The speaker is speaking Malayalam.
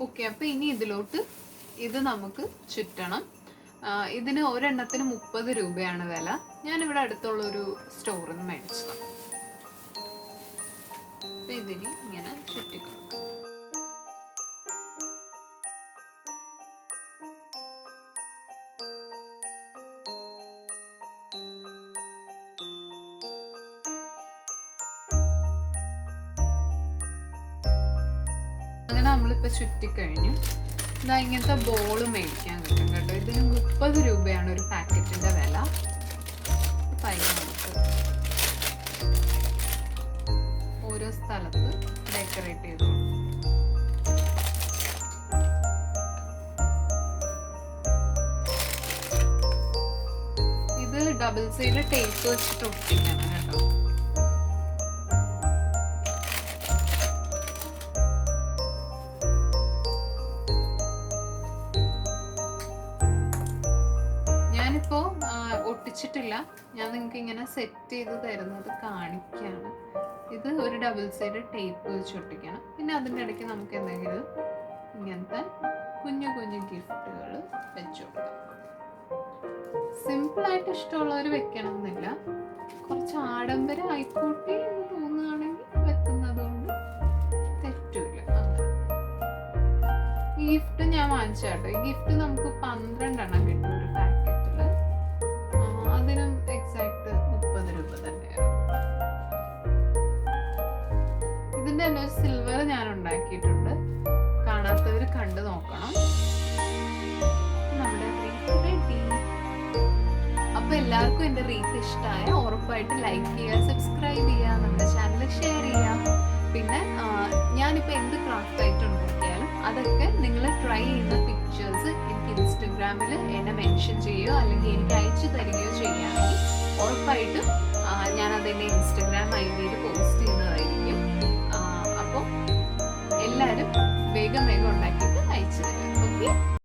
ഓക്കെ, അപ്പോൾ ഇനി ഇതിലോട്ട് ഇത് നമുക്ക് ചുറ്റണം. ഇതിന് ഒരെണ്ണത്തിന് 30 രൂപയാണ് വില. ഞാനിവിടെ അടുത്തുള്ളൊരു സ്റ്റോറിൽ നിന്ന് മേടിച്ചതാണ്. അപ്പം ഇതിന് ഇങ്ങനെ ചുറ്റിക്കൊടുക്കാം. അങ്ങനെ നമ്മളിപ്പോൾ ചുറ്റിക്കഴിഞ്ഞു. ഇതാ ഇങ്ങനത്തെ ബോൾ മേടിക്കാൻ കിട്ടും കേട്ടോ. ഇതിന് 30 രൂപയാണ് ഒരു പാക്കറ്റിൻ്റെ വില. നമുക്ക് ഓരോ സ്ഥലത്ത് ഡെക്കറേറ്റ് ചെയ്തു. ഇത് ഡബിൾ സൈഡ് ടേപ്പ് വെച്ചിട്ട് ഒട്ടിക്കണം കേട്ടോ. ഞാനിപ്പോൾ ഒട്ടിച്ചിട്ടില്ല. ഞാൻ നിങ്ങൾക്ക് ഇങ്ങനെ സെറ്റ് ചെയ്ത് തരുന്നത് കാണിക്കുകയാണ്. ഇത് ഒരു ഡബിൾ സൈഡ് ടേപ്പ് വെച്ച് ഒട്ടിക്കണം. പിന്നെ അതിൻ്റെ ഇടയ്ക്ക് നമുക്ക് എന്തെങ്കിലും ഇങ്ങനത്തെ കുഞ്ഞു കുഞ്ഞു ഗിഫ്റ്റുകൾ വെച്ചു കൊടുക്കാം. സിമ്പിളായിട്ട് ഇഷ്ടമുള്ളവർ വെക്കണം എന്നില്ല. കുറച്ച് ആഡംബരം ആയിക്കോട്ടെ എന്ന് തോന്നുകയാണെങ്കിൽ വെക്കുന്നത് കൊണ്ട് തെറ്റില്ല. ഈ ഗിഫ്റ്റ് ഞാൻ വാങ്ങിച്ചാട്ടോ. ഈ ഗിഫ്റ്റ് നമുക്ക് 12 എണ്ണം കിട്ടും ഒരു പാക്കറ്റിൽ. അതിനും എക്സാക്ട് 30 രൂപ തന്നെയാണ്. ഇതിൻ്റെ തന്നെ ഒരു സിൽവർ ഞാൻ ഉണ്ടാക്കിയിട്ടുണ്ട്. കാണാത്തവർ കണ്ടു നോക്കണം. നമ്മുടെ റീത്ത് റെഡി. അപ്പൊ എല്ലാവർക്കും എൻ്റെ റീത്ത് ഇഷ്ടമായ ഉറപ്പായിട്ട് ലൈക്ക് ചെയ്യുക, സബ്സ്ക്രൈബ് ചെയ്യുക, നമ്മുടെ ചാനൽ ഷെയർ ചെയ്യുക. പിന്നെ ഞാനിപ്പോൾ എന്ത് ക്രാഫ്റ്റ് ഐറ്റം നോക്കിയാലും അതൊക്കെ നിങ്ങൾ ട്രൈ ചെയ്യുന്ന പിക്ചേഴ്സ് എനിക്ക് ഇൻസ്റ്റഗ്രാമിൽ എന്നെ മെൻഷൻ ചെയ്യുകയോ അല്ലെങ്കിൽ എനിക്ക് അയച്ചു തരികയോ ചെയ്യുകയാണെങ്കിൽ ഉറപ്പായിട്ടും ഞാനതെൻ്റെ ഇൻസ്റ്റഗ്രാം ID-യിൽ പോസ്റ്റ് ചെയ്യുന്നതായിരിക്കും. അപ്പോൾ എല്ലാവരും വേഗം ഉണ്ടാക്കിയിട്ട് അയച്ചു തരിക. ഓക്കെ.